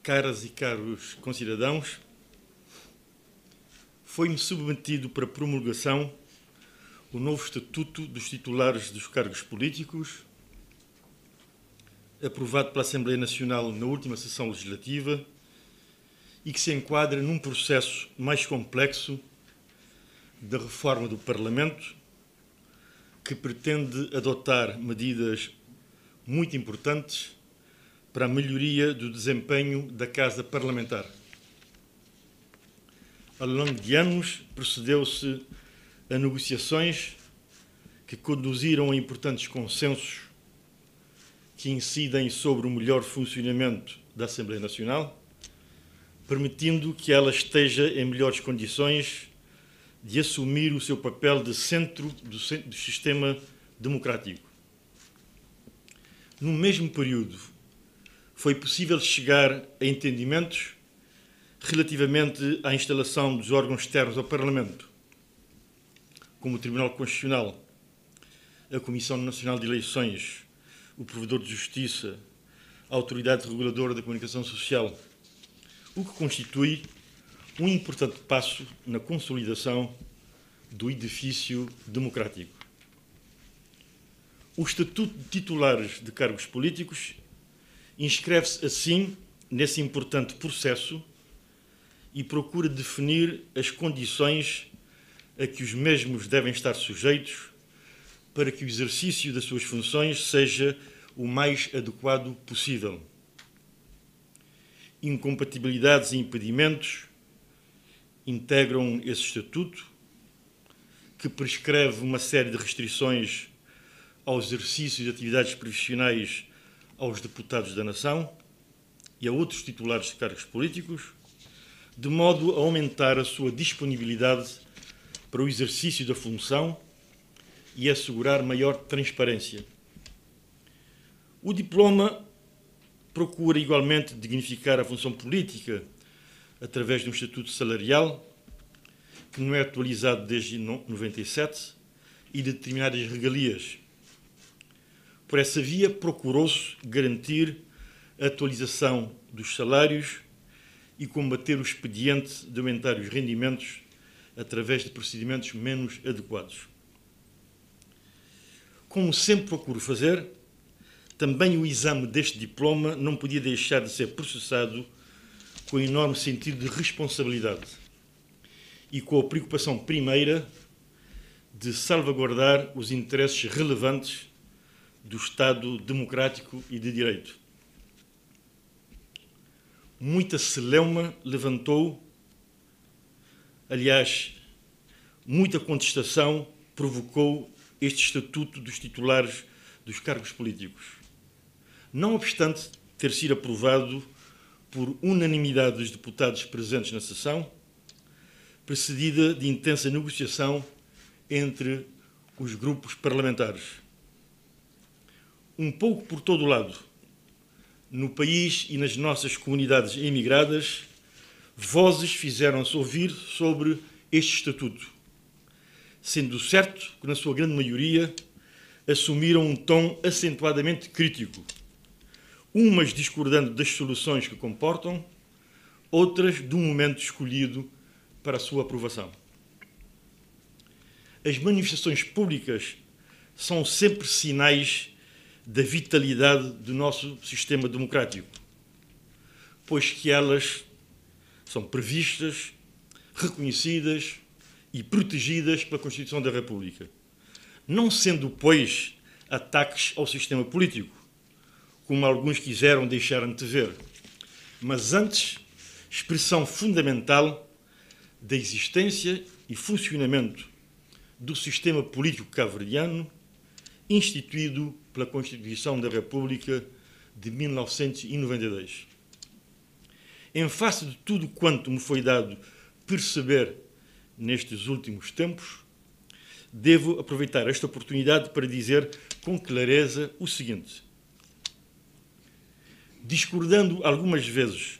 Caras e caros concidadãos, foi-me submetido para promulgação o novo Estatuto dos Titulares dos Cargos Políticos, aprovado pela Assembleia Nacional na última sessão legislativa e que se enquadra num processo mais complexo da reforma do Parlamento, que pretende adotar medidas muito importantes para a melhoria do desempenho da Casa Parlamentar. Ao longo de anos, procedeu-se a negociações que conduziram a importantes consensos que incidem sobre o melhor funcionamento da Assembleia Nacional, permitindo que ela esteja em melhores condições de assumir o seu papel de centro do sistema democrático. No mesmo período, foi possível chegar a entendimentos relativamente à instalação dos órgãos externos ao Parlamento, como o Tribunal Constitucional, a Comissão Nacional de Eleições, o Provedor de Justiça, a Autoridade Reguladora da Comunicação Social, o que constitui um importante passo na consolidação do edifício democrático. O Estatuto de Titulares de Cargos Políticos inscreve-se, assim, nesse importante processo e procura definir as condições a que os mesmos devem estar sujeitos para que o exercício das suas funções seja o mais adequado possível. Incompatibilidades e impedimentos integram esse Estatuto, que prescreve uma série de restrições ao exercício de atividades profissionais aos deputados da nação e a outros titulares de cargos políticos, de modo a aumentar a sua disponibilidade para o exercício da função e assegurar maior transparência. O diploma procura igualmente dignificar a função política através de um estatuto salarial que não é atualizado desde 1997 e de determinadas regalias. Por essa via, procurou-se garantir a atualização dos salários e combater o expediente de aumentar os rendimentos através de procedimentos menos adequados. Como sempre procuro fazer, também o exame deste diploma não podia deixar de ser processado com enorme sentido de responsabilidade e com a preocupação primeira de salvaguardar os interesses relevantes do Estado democrático e de direito. Muita celeuma levantou, aliás, muita contestação provocou este Estatuto dos Titulares dos Cargos Políticos. Não obstante ter sido aprovado por unanimidade dos deputados presentes na sessão, precedida de intensa negociação entre os grupos parlamentares. Um pouco por todo o lado, no país e nas nossas comunidades emigradas, vozes fizeram-se ouvir sobre este Estatuto, sendo certo que, na sua grande maioria, assumiram um tom acentuadamente crítico, umas discordando das soluções que comportam, outras do momento escolhido para a sua aprovação. As manifestações públicas são sempre sinais da vitalidade do nosso sistema democrático, pois que elas são previstas, reconhecidas e protegidas pela Constituição da República, não sendo, pois, ataques ao sistema político, como alguns quiseram deixar antever, mas antes expressão fundamental da existência e funcionamento do sistema político cabo-verdiano, instituído pela Constituição da República de 1992. Em face de tudo quanto me foi dado perceber nestes últimos tempos, devo aproveitar esta oportunidade para dizer com clareza o seguinte: discordando algumas vezes,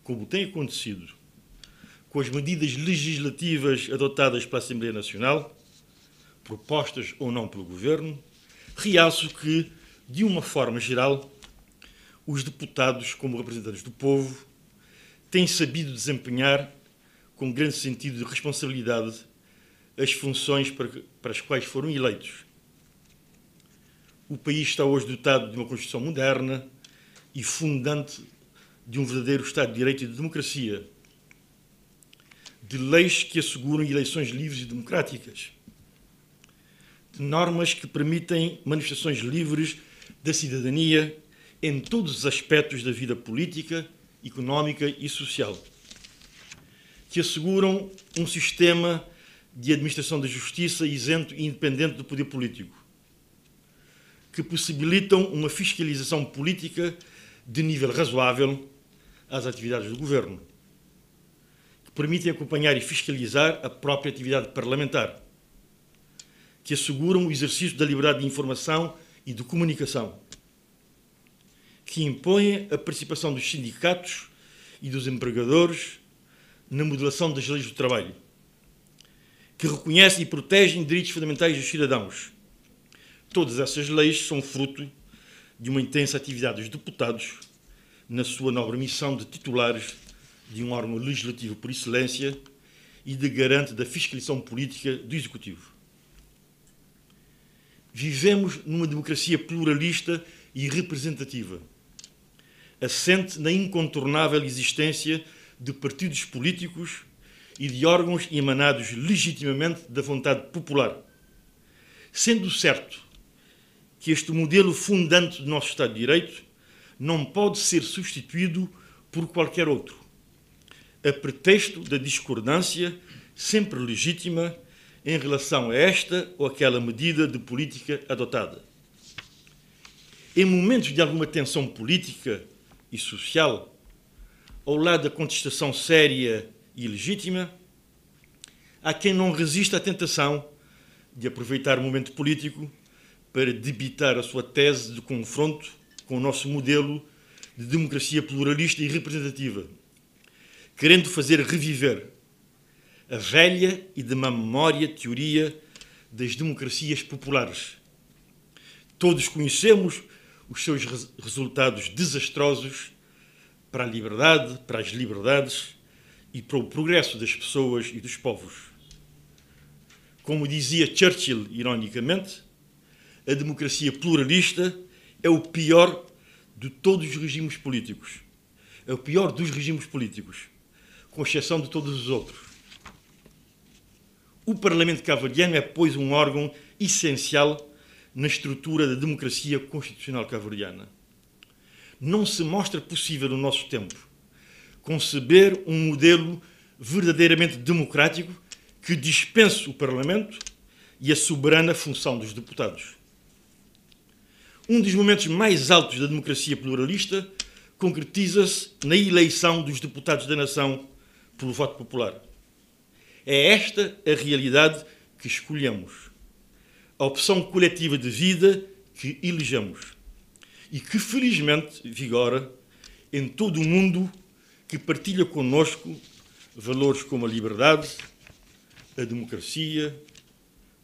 como tem acontecido, com as medidas legislativas adotadas pela Assembleia Nacional, propostas ou não pelo Governo, realço que, de uma forma geral, os deputados, como representantes do povo, têm sabido desempenhar, com grande sentido de responsabilidade, as funções para as quais foram eleitos. O país está hoje dotado de uma Constituição moderna e fundante de um verdadeiro Estado de Direito e de democracia, de leis que asseguram eleições livres e democráticas, de normas que permitem manifestações livres da cidadania em todos os aspectos da vida política, económica e social, que asseguram um sistema de administração da justiça isento e independente do poder político, que possibilitam uma fiscalização política de nível razoável às atividades do governo, que permitem acompanhar e fiscalizar a própria atividade parlamentar, que asseguram o exercício da liberdade de informação e de comunicação, que impõem a participação dos sindicatos e dos empregadores na modelação das leis do trabalho, que reconhecem e protegem direitos fundamentais dos cidadãos. Todas essas leis são fruto de uma intensa atividade dos deputados na sua nobre missão de titulares de um órgão legislativo por excelência e de garante da fiscalização política do Executivo. Vivemos numa democracia pluralista e representativa, assente na incontornável existência de partidos políticos e de órgãos emanados legitimamente da vontade popular, sendo certo que este modelo fundante do nosso Estado de Direito não pode ser substituído por qualquer outro, a pretexto da discordância sempre legítima em relação a esta ou aquela medida de política adotada. Em momentos de alguma tensão política e social, ao lado da contestação séria e legítima, há quem não resista à tentação de aproveitar o momento político para debitar a sua tese de confronto com o nosso modelo de democracia pluralista e representativa, querendo fazer reviver a velha e de má memória teoria das democracias populares. Todos conhecemos os seus resultados desastrosos para a liberdade, para as liberdades e para o progresso das pessoas e dos povos. Como dizia Churchill, ironicamente, a democracia pluralista é o pior de todos os regimes políticos. É o pior dos regimes políticos, com exceção de todos os outros. O Parlamento cabo-verdiano é, pois, um órgão essencial na estrutura da democracia constitucional cabo-verdiana. Não se mostra possível no nosso tempo conceber um modelo verdadeiramente democrático que dispense o Parlamento e a soberana função dos deputados. Um dos momentos mais altos da democracia pluralista concretiza-se na eleição dos deputados da nação pelo voto popular. É esta a realidade que escolhemos, a opção coletiva de vida que elegemos e que felizmente vigora em todo o mundo que partilha connosco valores como a liberdade, a democracia,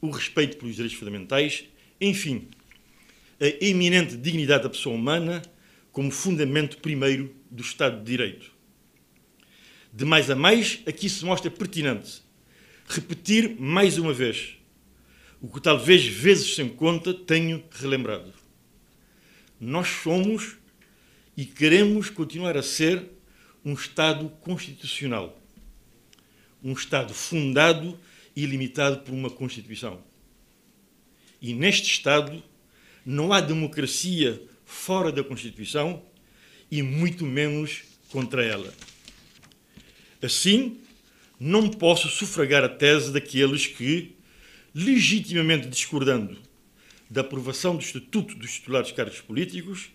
o respeito pelos direitos fundamentais, enfim, a eminente dignidade da pessoa humana como fundamento primeiro do Estado de Direito. De mais a mais, aqui se mostra pertinente repetir mais uma vez o que talvez vezes sem conta tenho relembrado. Nós somos e queremos continuar a ser um Estado constitucional, um Estado fundado e limitado por uma Constituição. E neste Estado não há democracia fora da Constituição e muito menos contra ela. Assim, não posso sufragar a tese daqueles que, legitimamente discordando da aprovação do Estatuto dos Titulares de Cargos Políticos,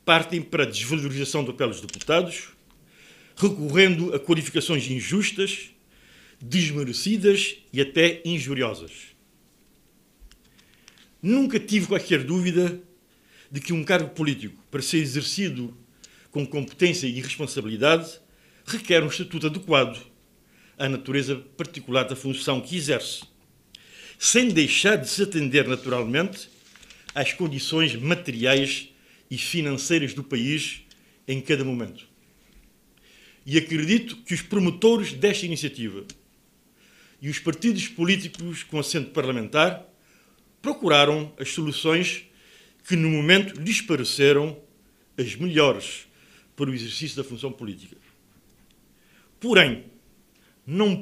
partem para a desvalorização do papel dos deputados, recorrendo a qualificações injustas, desmerecidas e até injuriosas. Nunca tive qualquer dúvida de que um cargo político, para ser exercido com competência e responsabilidade, requer um estatuto adequado à natureza particular da função que exerce, sem deixar de se atender naturalmente às condições materiais e financeiras do país em cada momento. E acredito que os promotores desta iniciativa e os partidos políticos com assento parlamentar procuraram as soluções que, no momento, lhes pareceram as melhores para o exercício da função política. Porém, não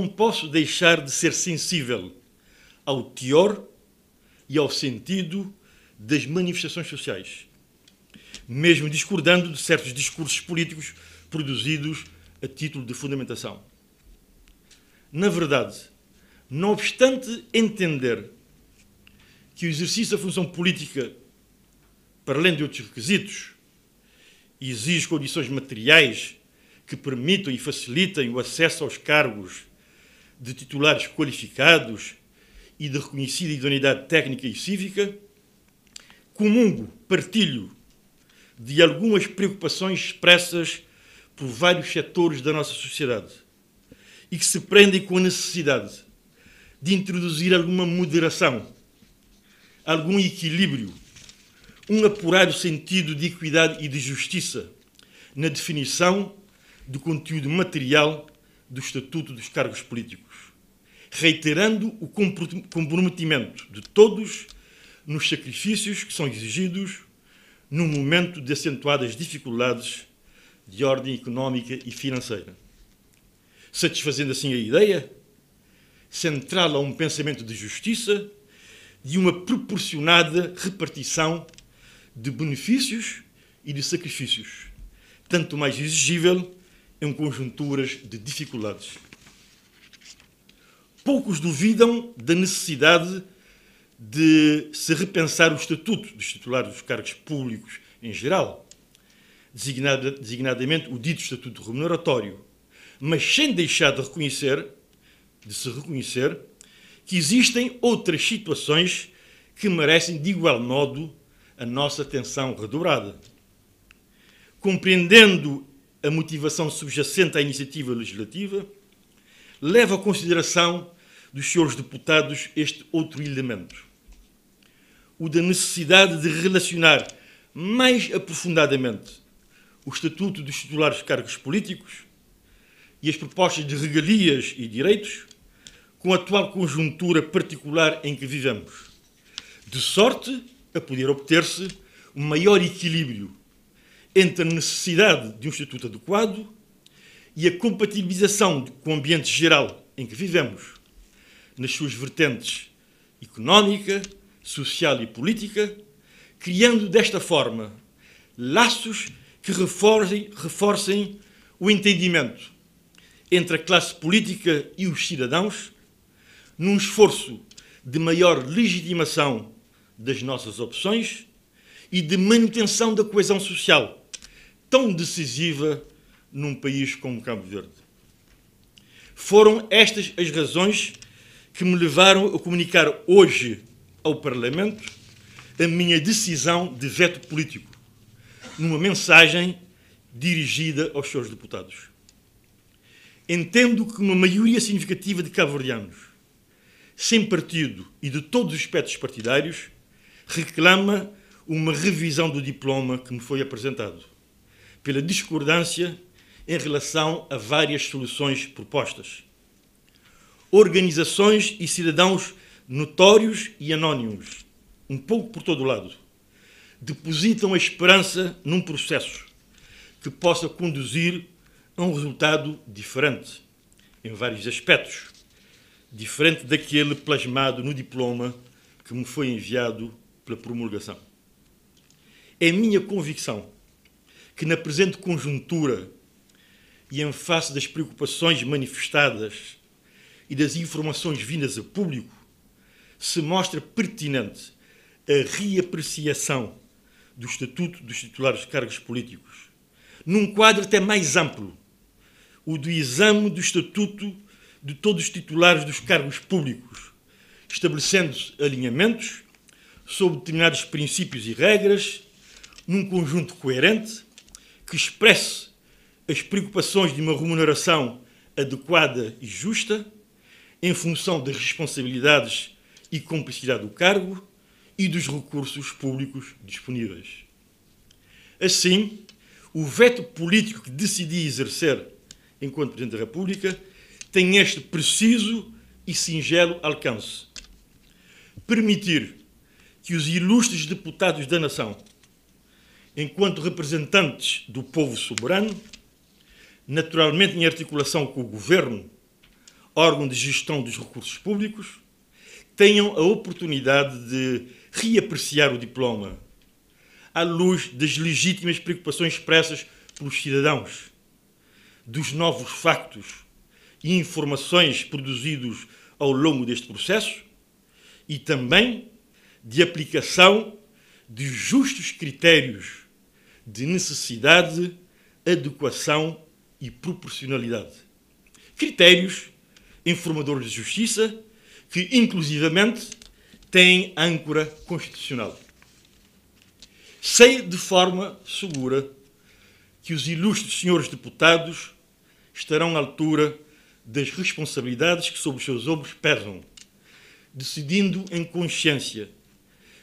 posso deixar de ser sensível ao teor e ao sentido das manifestações sociais, mesmo discordando de certos discursos políticos produzidos a título de fundamentação. Na verdade, não obstante entender que o exercício da função política, para além de outros requisitos, exige condições materiais que permitam e facilitem o acesso aos cargos de titulares qualificados e de reconhecida idoneidade técnica e cívica, partilho de algumas preocupações expressas por vários setores da nossa sociedade e que se prendem com a necessidade de introduzir alguma moderação, algum equilíbrio, um apurado sentido de equidade e de justiça na definição do conteúdo material do Estatuto dos Cargos Políticos, reiterando o comprometimento de todos nos sacrifícios que são exigidos num momento de acentuadas dificuldades de ordem económica e financeira. Satisfazendo assim a ideia central a um pensamento de justiça, de uma proporcionada repartição de benefícios e de sacrifícios, tanto mais exigível em conjunturas de dificuldades. Poucos duvidam da necessidade de se repensar o estatuto dos titulares dos cargos públicos em geral, designadamente o dito estatuto remuneratório, mas sem deixar de se reconhecer que existem outras situações que merecem de igual modo a nossa atenção redobrada. Compreendendo a motivação subjacente à iniciativa legislativa, leva à consideração dos senhores deputados este outro elemento, o da necessidade de relacionar mais aprofundadamente o Estatuto dos Titulares de Cargos Políticos e as propostas de regalias e direitos com a atual conjuntura particular em que vivemos, de sorte a poder obter-se um maior equilíbrio entre a necessidade de um estatuto adequado e a compatibilização com o ambiente geral em que vivemos, nas suas vertentes económica, social e política, criando desta forma laços que reforcem o entendimento entre a classe política e os cidadãos, num esforço de maior legitimação das nossas opções e de manutenção da coesão social, tão decisiva num país como Cabo Verde. Foram estas as razões que me levaram a comunicar hoje ao Parlamento a minha decisão de veto político, numa mensagem dirigida aos senhores deputados. Entendo que uma maioria significativa de cabo-verdianos, sem partido e de todos os espectros partidários, reclama uma revisão do diploma que me foi apresentado, pela discordância em relação a várias soluções propostas. Organizações e cidadãos notórios e anónimos, um pouco por todo o lado, depositam a esperança num processo que possa conduzir a um resultado diferente, em vários aspectos, diferente daquele plasmado no diploma que me foi enviado pela promulgação. É minha convicção que, na presente conjuntura e em face das preocupações manifestadas e das informações vindas a público, se mostra pertinente a reapreciação do Estatuto dos Titulares de Cargos Políticos, num quadro até mais amplo, o do exame do Estatuto de todos os titulares dos cargos públicos, estabelecendo-se alinhamentos sobre determinados princípios e regras, num conjunto coerente que expresse as preocupações de uma remuneração adequada e justa, em função das responsabilidades e complexidade do cargo e dos recursos públicos disponíveis. Assim, o veto político que decidi exercer enquanto Presidente da República tem este preciso e singelo alcance: permitir que os ilustres deputados da nação, enquanto representantes do povo soberano, naturalmente em articulação com o Governo, órgão de gestão dos recursos públicos, tenham a oportunidade de reapreciar o diploma à luz das legítimas preocupações expressas pelos cidadãos, dos novos factos e informações produzidos ao longo deste processo e também de aplicação de justos critérios de necessidade, adequação e proporcionalidade. Critérios informadores de justiça que, inclusivamente, têm âncora constitucional. Sei de forma segura que os ilustres senhores deputados estarão à altura das responsabilidades que sobre os seus ombros pesam, decidindo em consciência,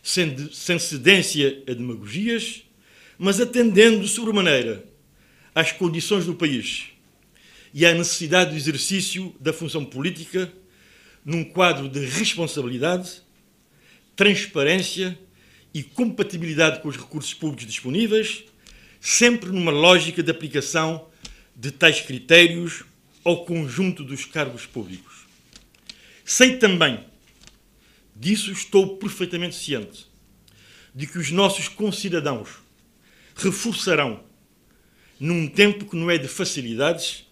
sem cedência a demagogias, mas atendendo sobremaneira às condições do país e à necessidade do exercício da função política num quadro de responsabilidade, transparência e compatibilidade com os recursos públicos disponíveis, sempre numa lógica de aplicação de tais critérios ao conjunto dos cargos públicos. Sei também, disso estou perfeitamente ciente, de que os nossos concidadãos reforçarão, num tempo que não é de facilidades,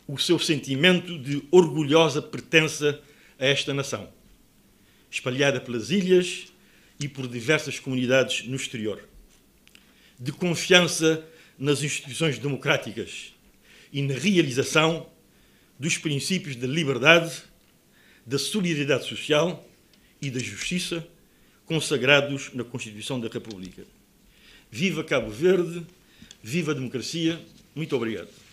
o seu sentimento de orgulhosa pertença a esta nação, espalhada pelas ilhas e por diversas comunidades no exterior, de confiança nas instituições democráticas e na realização dos princípios da liberdade, da solidariedade social e da justiça consagrados na Constituição da República. Viva Cabo Verde, viva a democracia, muito obrigado.